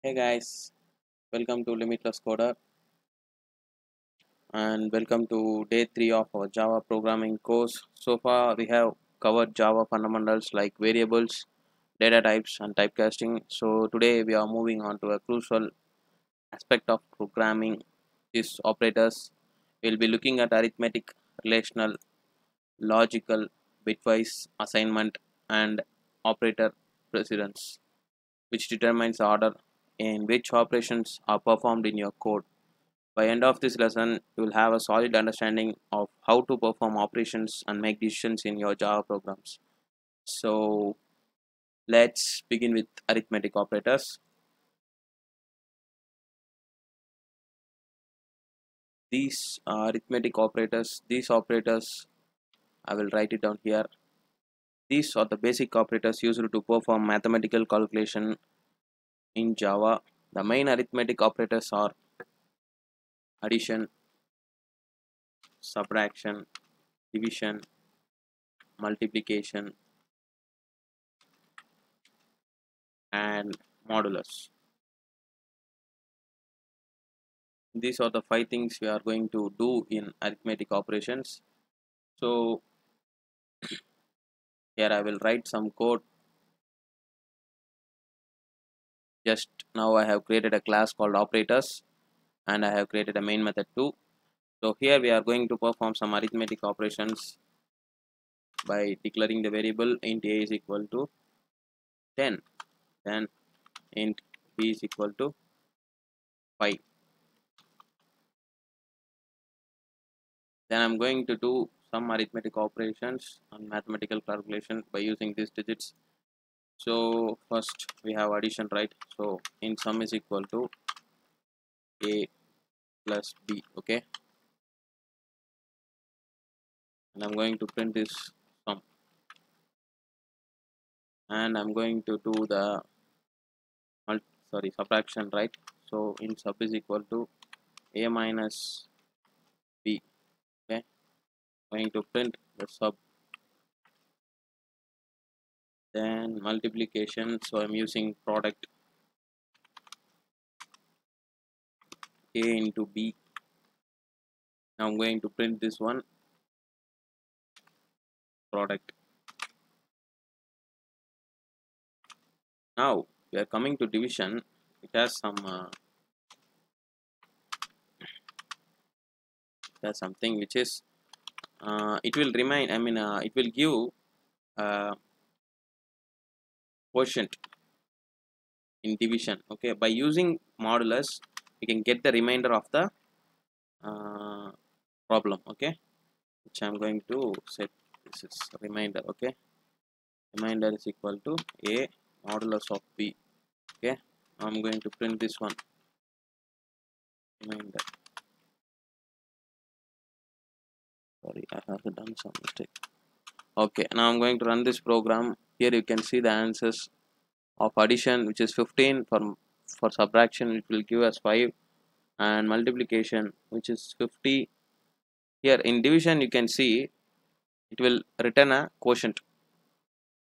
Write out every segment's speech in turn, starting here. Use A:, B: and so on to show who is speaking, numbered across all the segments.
A: Hey guys, welcome to Limitless Coder and welcome to day 3 of our Java programming course. So far we have covered Java fundamentals like variables, data types and typecasting. So today we are moving on to a crucial aspect of programming is operators. We'll be looking at arithmetic, relational, logical, bitwise assignment and operator precedence, which determines the order in which operations are performed in your code. By end of this lesson, you will have a solid understanding of how to perform operations and make decisions in your Java programs. So let's begin with arithmetic operators. These are arithmetic operators. These operators, I will write it down here. These are the basic operators used to perform mathematical calculation in Java. The main arithmetic operators are addition, subtraction, division, multiplication, and modulus. These are the 5 things we are going to do in arithmetic operations. So here I will write some code. Just now I have created a class called operators and I have created a main method too. So here we are going to perform some arithmetic operations by declaring the variable int a is equal to 10, then int b is equal to 5. Then I'm going to do some arithmetic operations and mathematical calculation by using these digits. So first we have addition, right? So int sum is equal to a plus b, okay, and I'm going to print this sum, and I'm going to do the subtraction, right? So int sub is equal to a minus b, okay, going to print the sub. Then multiplication, so I'm using product a into b. Now I'm going to print this one, product. Now we are coming to division. It has something which is it will remain, it will give quotient in division. Okay, by using modulus we can get the remainder of the uh, problem, okay, which I'm going to set. This is remainder, okay, remainder is equal to a modulus of b, okay. I'm going to print this one, remainder. Sorry, I have done some mistake. Okay, now I'm going to run this program. Here you can see the answers of addition, which is 15. For subtraction it will give us 5, and multiplication, which is 50. Here in division you can see it will return a quotient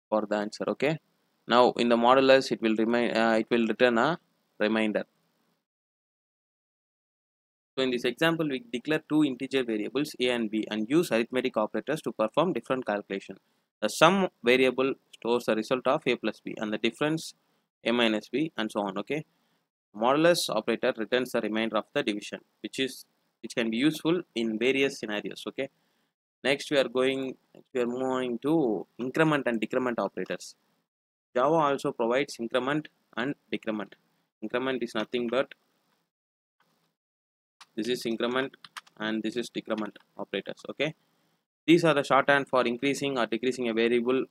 A: for the answer, okay. Now in the modulus it will return a remainder. So in this example we declare two integer variables a and b and use arithmetic operators to perform different calculation. The sum variable stores the result of a plus b and the difference a minus b, and so on, okay. Modulus operator returns the remainder of the division, which can be useful in various scenarios, okay. Next we are moving to increment and decrement operators. Java also provides increment and decrement. Increment is nothing but this is increment and this is decrement operators, okay. These are the shorthand for increasing or decreasing a variable's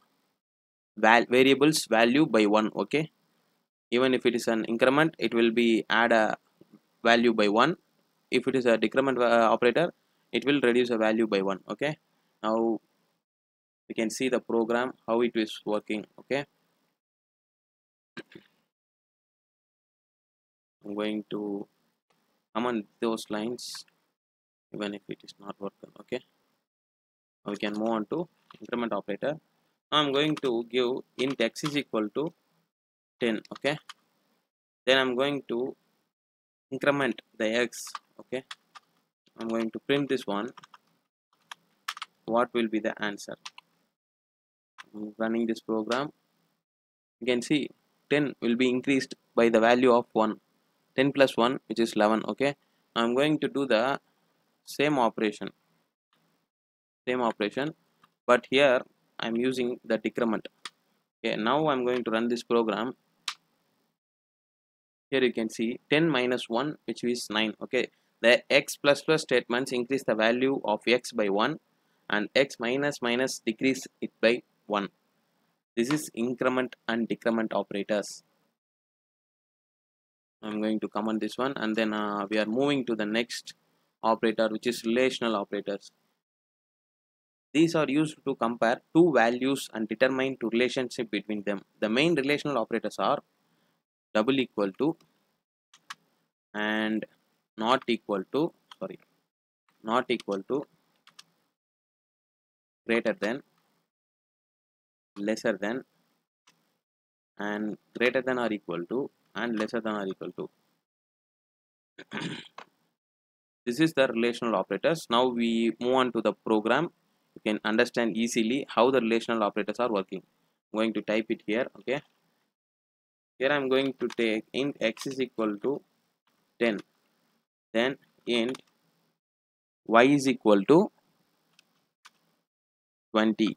A: value by 1, okay. Even if it is an increment, it will be add a value by 1. If it is a decrement operator, it will reduce a value by 1, okay. Now we can see the program how it is working, okay. I'm going to comment those lines even if it is not working, okay. Now we can move on to increment operator. Now I'm going to give int x is equal to 10, okay. Then I'm going to increment the x. Okay, I'm going to print this one. What will be the answer? I'm running this program. You can see 10 will be increased by the value of 1. 10 plus 1, which is 11. Okay, I'm going to do the same operation, but here I'm using the decrement. Okay, now I'm going to run this program. Here you can see 10 minus 1, which is 9. Okay, the x plus plus statements increase the value of x by 1, and x minus minus decrease it by 1. This is increment and decrement operators. I'm going to comment this one, and then we are moving to the next operator, which is relational operators. These are used to compare two values and determine the relationship between them. The main relational operators are double equal to and not equal to, not equal to, greater than, lesser than, and greater than or equal to, and lesser than or equal to. This is the relational operators. Now we move on to the program. You can understand easily how the relational operators are working. I'm going to type it here. Okay, here I'm going to take int x is equal to 10, then int y is equal to 20.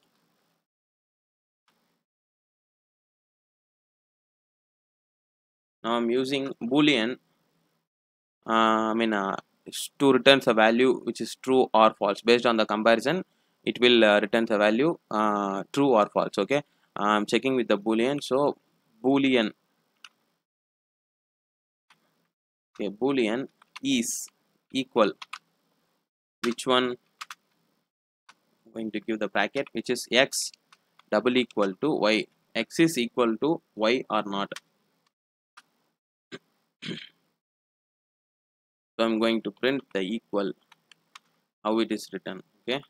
A: Now I'm using boolean to returns a value which is true or false. Based on the comparison, it will returns a value true or false. Okay, I'm checking with the boolean. So boolean, okay, boolean is equal, which one? I'm going to give the bracket, which is x double equal to y. X is equal to y or not. So I'm going to print the equal, how it is written. Okay,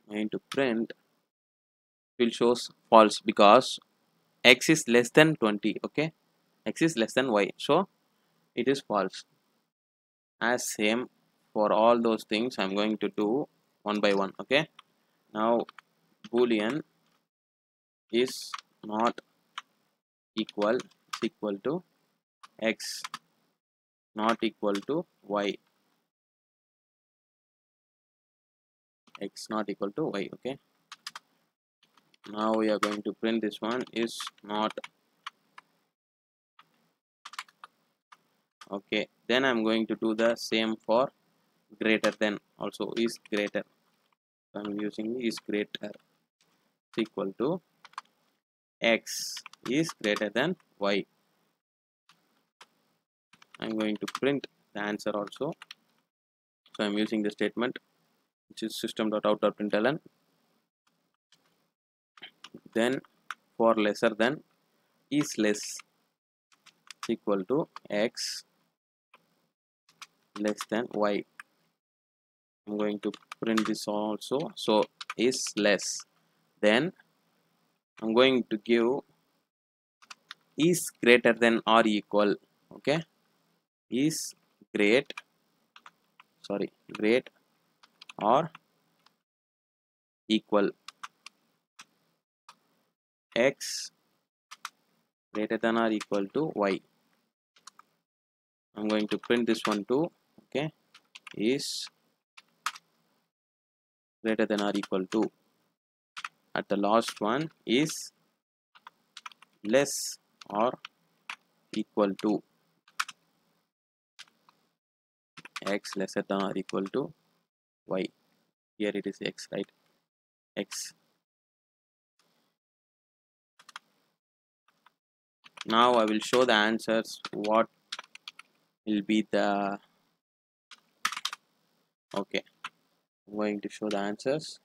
A: I'm going to print, will shows false because x is less than 20. Okay, x is less than y, so it is false. As same for all those things, I'm going to do one by one. Okay, now boolean is not equal to x not equal to y, x not equal to y. Okay, now we are going to print this one is not. Okay, then I'm going to do the same for greater than, also is greater. So I'm using is greater equal to x is greater than y. I'm going to print the answer also. So I'm using the statement which is system.out.println. Then for lesser than is less equal to x less than y. I'm going to print this also. So is less. Then I'm going to give is greater than or equal. Okay, is great or equal x greater than or equal to y. I'm going to print this one too. Okay, is greater than or equal to, at the last one is less or equal to x lesser than or equal to y. Here it is x, right? X. Now I will show the answers. What will be the, okay, I'm going to show the answers.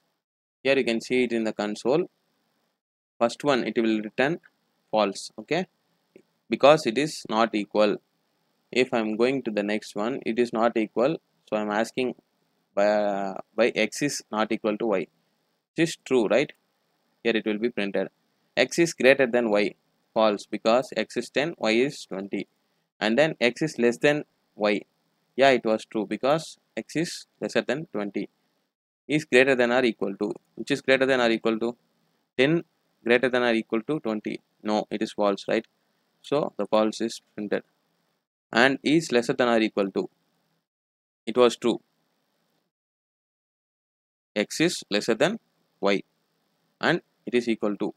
A: Here you can see it in the console. First one, it will return false. Okay, because it is not equal. If I'm going to the next one, it is not equal, so I'm asking by x is not equal to y. This is true, right? Here it will be printed x is greater than y. false because x is 10, y is 20. And then x is less than y. Yeah, it was true because x is lesser than 20. Is greater than or equal to, which is greater than or equal to 10 greater than or equal to 20. No, it is false, right? So the false is printed. And is lesser than or equal to, it was true, x is lesser than y and it is equal to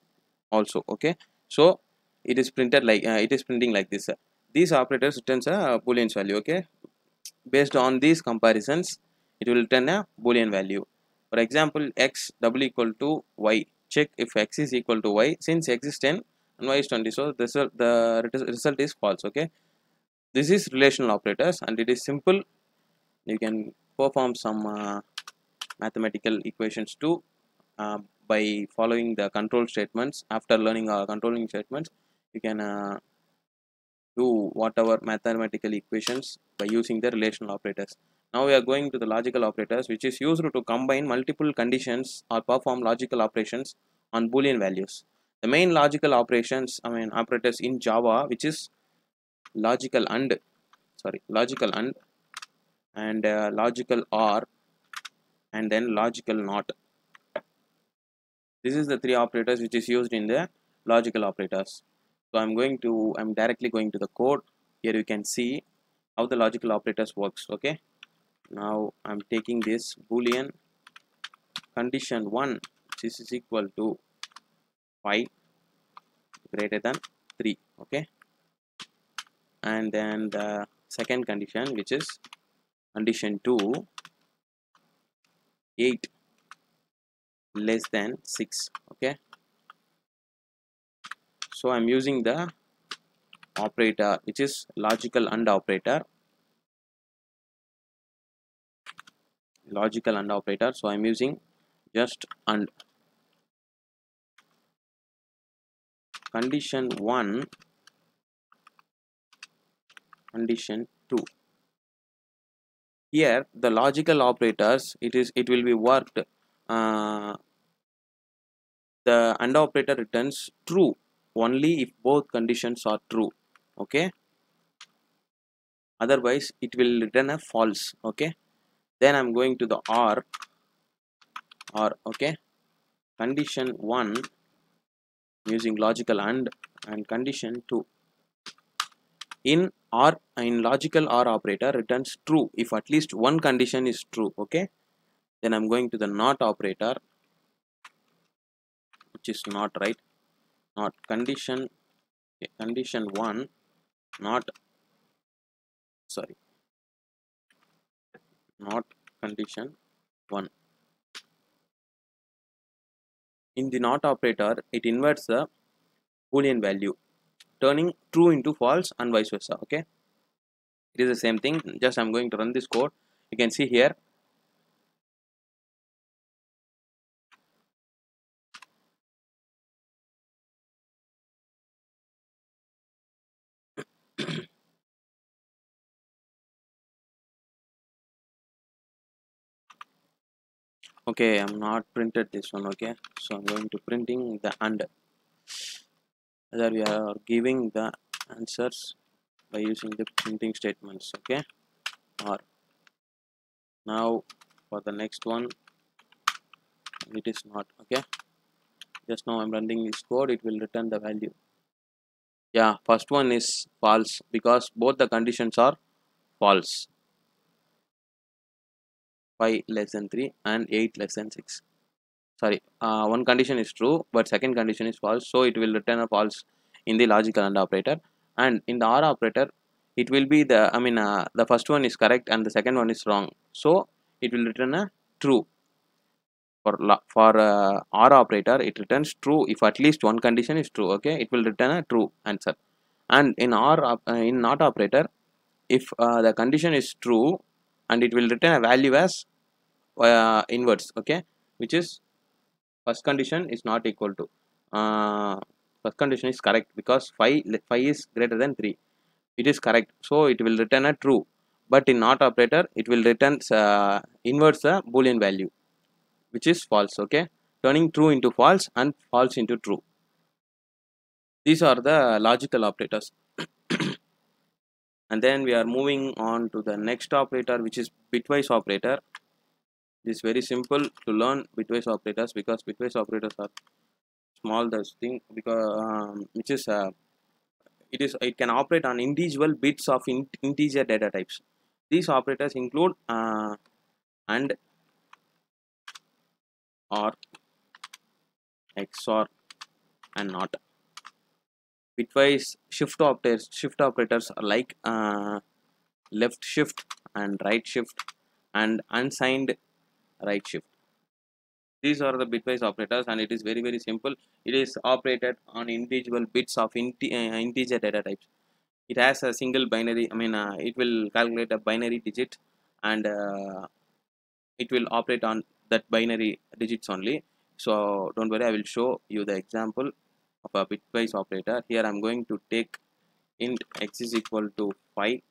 A: also. Okay, so it is printed like it is printing like this. These operators returns a boolean value. Okay, based on these comparisons it will return a boolean value. For example, x double equal to y, check if x is equal to y. Since x is 10 and y is 20, so the result is false. Okay, this is relational operators and it is simple. You can perform some mathematical equations too by following the control statements. After learning controlling statements, you can do whatever mathematical equations by using the relational operators. Now we are going to the logical operators, which is used to combine multiple conditions or perform logical operations on boolean values. The main logical operations, operators in Java, which is logical and logical and logical or and then logical not. This is the three operators which is used in the logical operators. So I'm directly going to the code. Here you can see how the logical operators works. Okay, now I'm taking this boolean condition 1, which is equal to 5 greater than 3. Okay, and then the second condition, which is condition 2, 8 less than 6. Okay, so I'm using the operator which is logical and operator, so I'm using just and. Condition 1, condition 2. Here the logical operators, it will be worked, the AND operator returns true only if both conditions are true. Okay, otherwise it will return a false. Okay, then I'm going to the or. Okay, condition 1 using logical and condition 2. In logical or operator returns true if at least one condition is true. Okay, then I'm going to the not operator, which is not, right? Not condition, condition 1 not, sorry, not condition 1. In the not operator it inverts the boolean value, turning true into false and vice versa. Okay, it is the same thing. Just I'm going to run this code. You can see here okay, I'm not printed this one. Okay, so I'm going to printing the and, whether we are giving the answers by using the printing statements. Okay, or now for the next one it is not. Okay, just now I'm running this code, it will return the value. Yeah, first one is false because both the conditions are false. 5 less than 3 and 8 less than 6. Sorry, one condition is true but second condition is false, so it will return a false in the logical AND operator. And in the OR operator it will be the the first one is correct and the second one is wrong, so it will return a true. For OR operator it returns true if at least one condition is true. Okay, it will return a true answer. And in in not operator, if the condition is true, and it will return a value as inverse. Okay, which is first condition is not equal to first condition is correct because 5 is greater than 3. It is correct, so it will return a true. But in not operator it will return inverse the boolean value, which is false. Okay, turning true into false and false into true. These are the logical operators. And then we are moving on to the next operator, which is bitwise operator. It is very simple to learn bitwise operators because bitwise operators are small this thing, because which is it can operate on individual bits of integer data types. These operators include and, or, XOR, and not. Bitwise shift operators are like left shift and right shift and unsigned right shift. These are the bitwise operators, and it is very simple. It is operated on individual bits of integer data types. It has a single binary, it will calculate a binary digit, and it will operate on that binary digits only. So don't worry, I will show you the example of a bitwise operator. Here I'm going to take int x is equal to 5,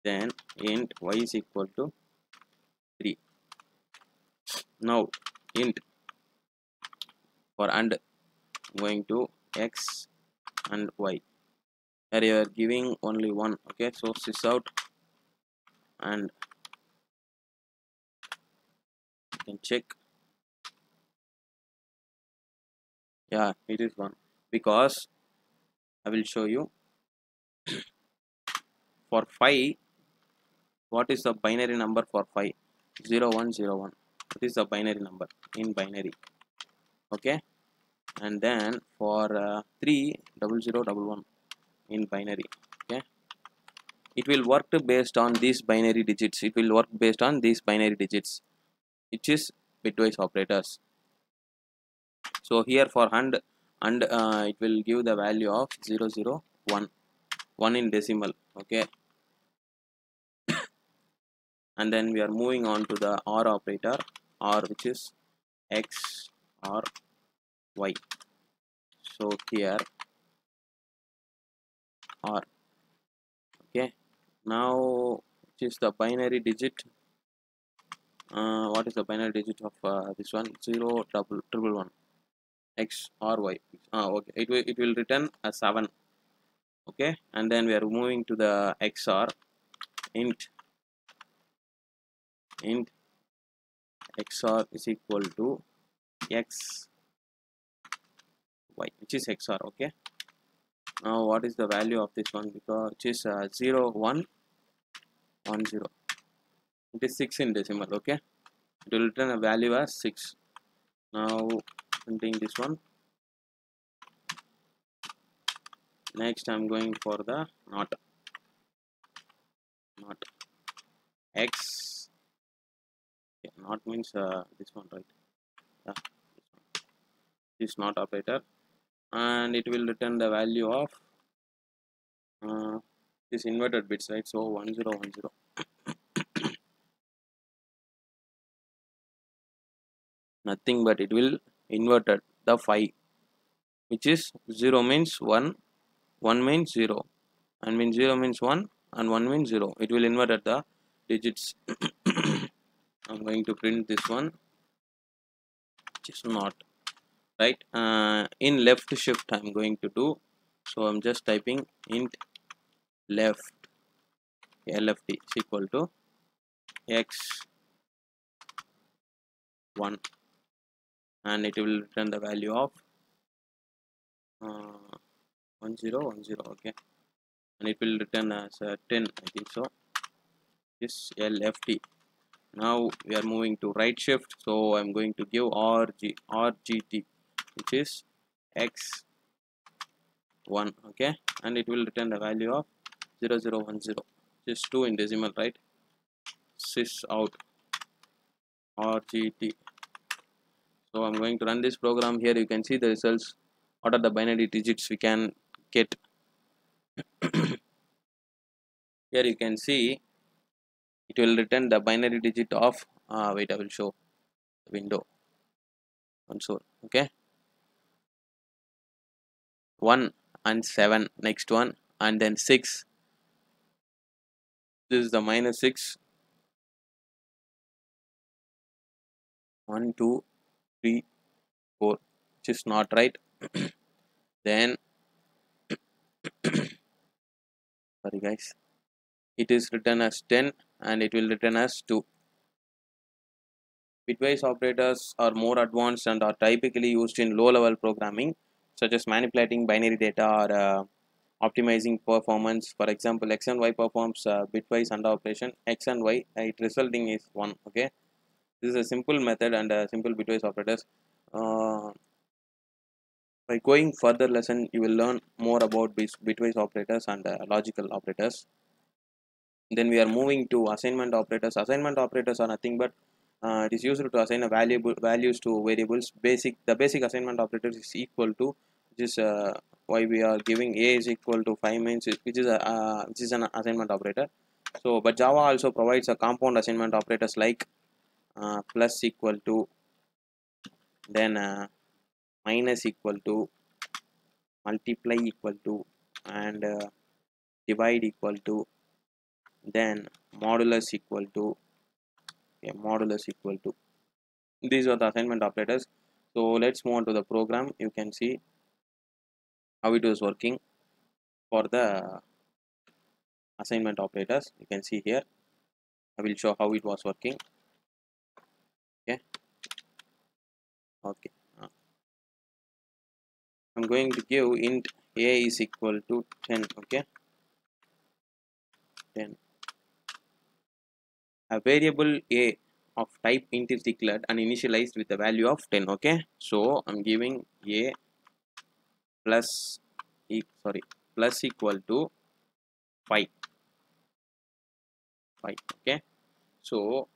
A: then int y is equal to 3. Now int for and, I'm going to x and y. Here you are giving only one. Okay, so sys out, and you can check. Yeah, it is one, because I will show you. For 5, what is the binary number for 5? 0101. It is the binary number in binary. Okay, and then for 3, 0011 in binary. Okay, it will work based on these binary digits. It will work based on these binary digits, which is bitwise operators. So here for and it will give the value of 001, 1 in decimal. Okay, and then we are moving on to the or operator, or which is x or y. So here or, okay, now which is the binary digit. What is the binary digit of this one? 01111 x or y. Okay, it will return a 7. Okay, and then we are moving to the XOR. int XOR is equal to x y, which is XOR. Okay, now what is the value of this one? Because it is 0110. It is 6 in decimal. Okay, it will return a value as 6. Now printing this one. Next I'm going for the not x. Okay, not means this one, right? Yeah, this not operator, and it will return the value of this inverted bits, right? So 1010. Nothing but it will inverted the 5, which is 0 means 1, 1 means 0, and means 0 means 1, and 1 means 0. It will inverted the digits. I'm going to print this one, which is not right. In left shift I'm going to do, so I'm just typing int left lft is equal to x 1, and it will return the value of 1010. Okay, and it will return as 10, I think so. This lft. Now we are moving to right shift, so I'm going to give rgt, which is x 1. Okay, and it will return the value of 0010, just 2 in decimal, right? Sys out rgt. So I'm going to run this program. Here you can see the results. What are the binary digits we can get? Here you can see it will return the binary digit of wait, I will show the window console. Okay, 1 and 7, next one, and then 6. This is the -6. 1 2 3 4, which is not right. Then sorry guys, it is written as 10 and it will return as 2. Bitwise operators are more advanced and are typically used in low-level programming, such as manipulating binary data or optimizing performance. For example, x and y performs bitwise AND operation. X and y, it resulting is 1. Okay, this is a simple method and simple bitwise operators. By going further lesson, you will learn more about bitwise operators and logical operators. Then we are moving to assignment operators. Assignment operators are nothing but it is used to assign a values to variables. The basic assignment operator is equal to, which is why we are giving a is equal to 5 means which is an assignment operator. So but Java also provides a compound assignment operators like plus equal to, then minus equal to, multiply equal to, and divide equal to, then modulus equal to, okay, modulus equal to. These are the assignment operators. So let's move on to the program. You can see how it was working for the assignment operators. You can see here. I will show how it was working. Okay. Okay. I'm going to give int a is equal to 10. Okay. 10. A variable a of type int is declared and initialized with the value of 10. Okay. So I'm giving a plus plus equal to 5. Okay. So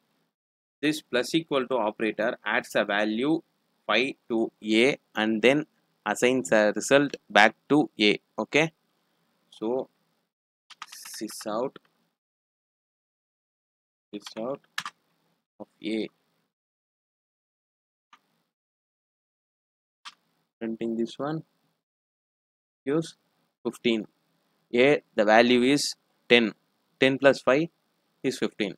A: this plus equal to operator adds a value 5 to a and then assigns a result back to a. Okay, so sys out of a, printing this one gives 15. A, the value is 10. 10 plus 5 is 15.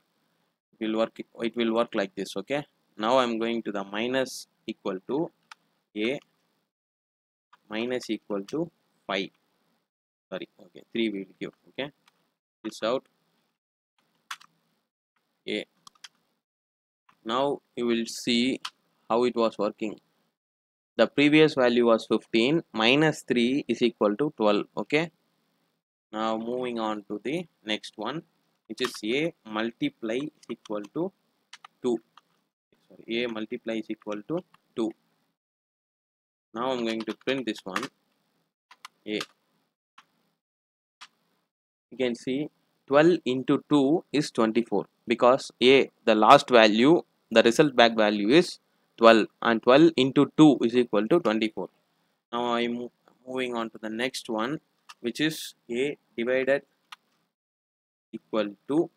A: It will work like this. Okay, now I'm going to the minus equal to a minus equal to 5. Sorry, okay, 3 will give. Okay, this out a. Now you will see how it was working. The previous value was 15 minus 3 is equal to 12. Okay, now moving on to the next one, which is a multiply is equal to 2. Sorry, a multiply is equal to 2. Now I'm going to print this one. A, you can see 12 into 2 is 24 because a, the last value, the result back value is 12 and 12 into 2 is equal to 24. Now I'm moving on to the next one, which is a divided equal to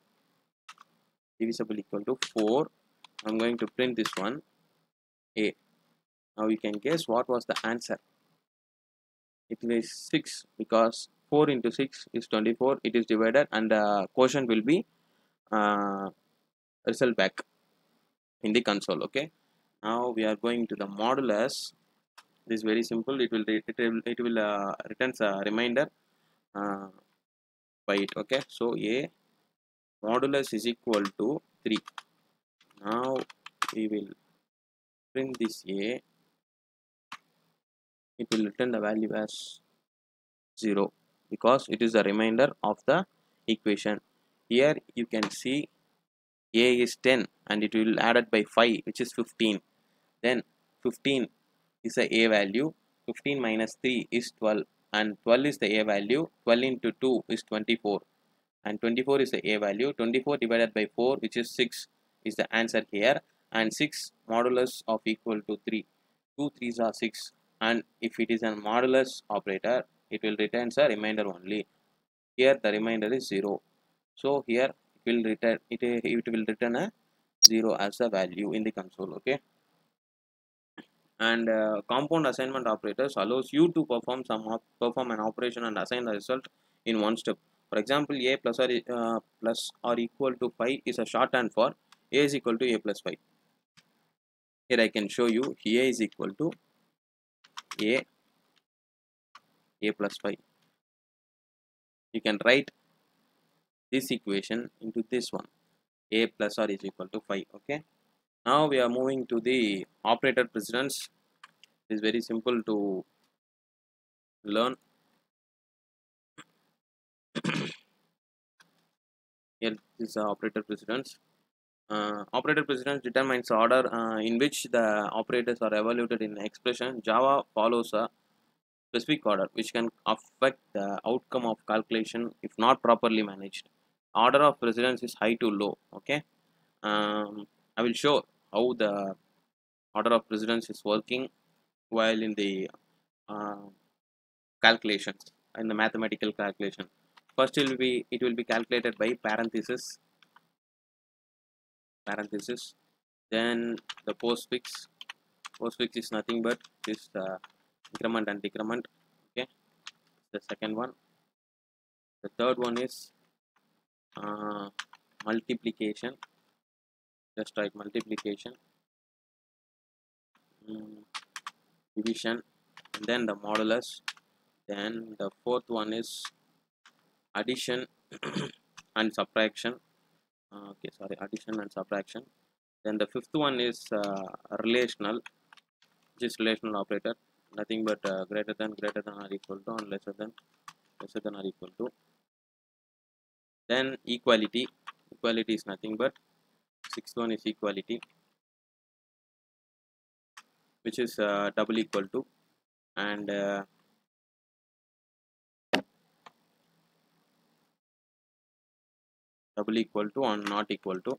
A: divisible equal to 4. I'm going to print this one a. Now you can guess what was the answer. It is 6 because 4 into 6 is 24. It is divided and the quotient will be uh, result back in the console. Okay, now we are going to the modulus. This is very simple. It will returns a reminder uh, by it. Okay, so a modulus is equal to 3. Now we will print this a. It will return the value as 0 because it is a remainder of the equation. Here you can see a is 10 and it will added by 5, which is 15. Then 15 is the a value. 15 minus 3 is 12 and 12 is the a value. 12 into 2 is 24 and 24 is the a value. 24 divided by 4, which is 6, is the answer here, and 6 modulus of equal to 3. 2 3s are 6, and if it is a modulus operator, it will return a remainder only. Here the remainder is 0, so here it will return a 0 as a value in the console. Okay, and compound assignment operators allows you to perform an operation and assign the result in one step. For example, a plus or equal to 5 is a shorthand for a is equal to a plus 5. Here I can show you a is equal to a a plus 5. You can write this equation into this one, a plus or is equal to 5. Okay, now we are moving to the operator precedence. It is very simple to learn. Here is the operator precedence. Operator precedence determines the order in which the operators are evaluated in expression. Java follows a specific order which can affect the outcome of calculation if not properly managed. Order of precedence is high to low. Okay, I will show how the order of precedence is working while in the uh, calculations, in the mathematical calculation. First it will be calculated by parenthesis, then the postfix is nothing but this increment and decrement. Okay, the second one. The third one is uh, multiplication. Just write multiplication, mm, division, and then the modulus. Then the fourth one is addition and subtraction. Okay, sorry, addition and subtraction. Then the fifth one is relational, which is relational operator, nothing but greater than or equal to, and lesser than or equal to. Then equality. Equality is nothing but sixth one is equality, which is double equal to, and double equal to and not equal to.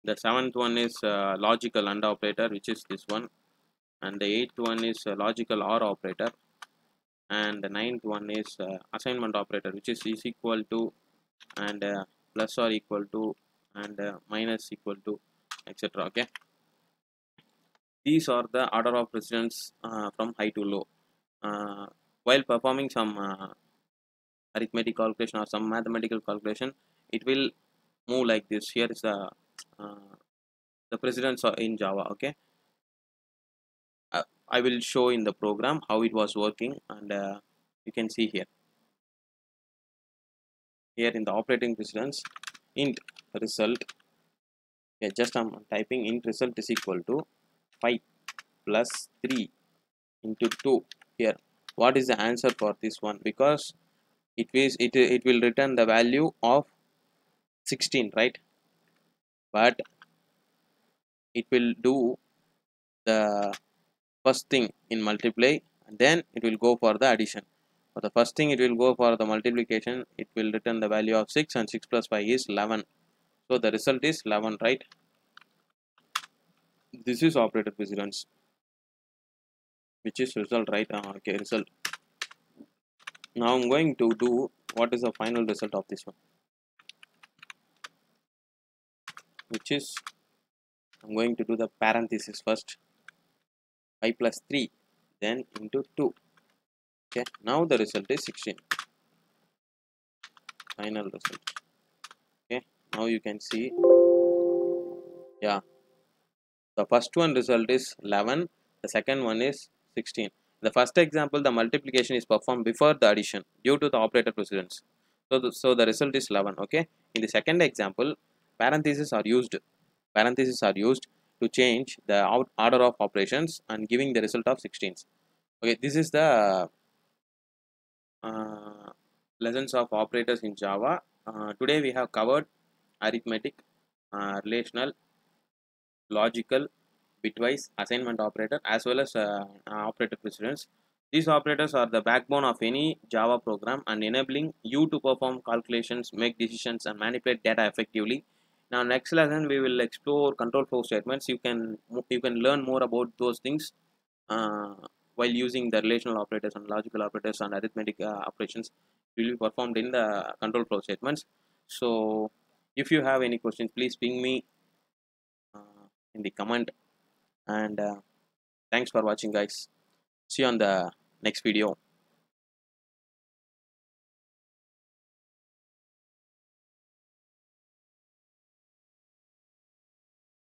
A: The seventh one is logical AND operator, which is this one, and the eighth one is logical OR operator, and the ninth one is assignment operator, which is equal to, and plus or equal to, and minus equal to, etc. Okay, these are the order of precedence from high to low. While performing some arithmetic calculation or some mathematical calculation, it will move like this. Here is the precedence in Java. Okay, I will show in the program how it was working, and you can see here in the operating precedence, int result. Yeah, just I'm typing int result is equal to 5 plus 3 into 2. Here, what is the answer for this one? Because it will return the value of 16, right? But it will do the first thing in multiply, and then it will go for the addition. For the first thing, it will go for the multiplication. It will return the value of 6, and 6 plus 5 is 11. So the result is 11, right? This is operator precedence, which is result, right? Okay, result. Now I'm going to do what is the final result of this one, which is I'm going to do the parenthesis first, 5 plus 3, then into 2. Okay, now the result is 16, final result. Okay, now you can see, yeah, the first one result is 11, the second one is 16. The first example, the multiplication is performed before the addition due to the operator precedence. So the result is 11. Okay, in the second example, parentheses are used. Parentheses are used to change the order of operations and giving the result of 16. Okay, this is the uh, lessons of operators in Java. Today we have covered arithmetic, relational, logical, bitwise, assignment operator, as well as operator precedence. These operators are the backbone of any Java program and enabling you to perform calculations, make decisions, and manipulate data effectively. Now, next lesson we will explore control flow statements. You can learn more about those things uh, while using the relational operators and logical operators and arithmetic operations will be performed in the control flow statements. So, if you have any questions, please ping me in the comment, and thanks for watching, guys. See you on the next video.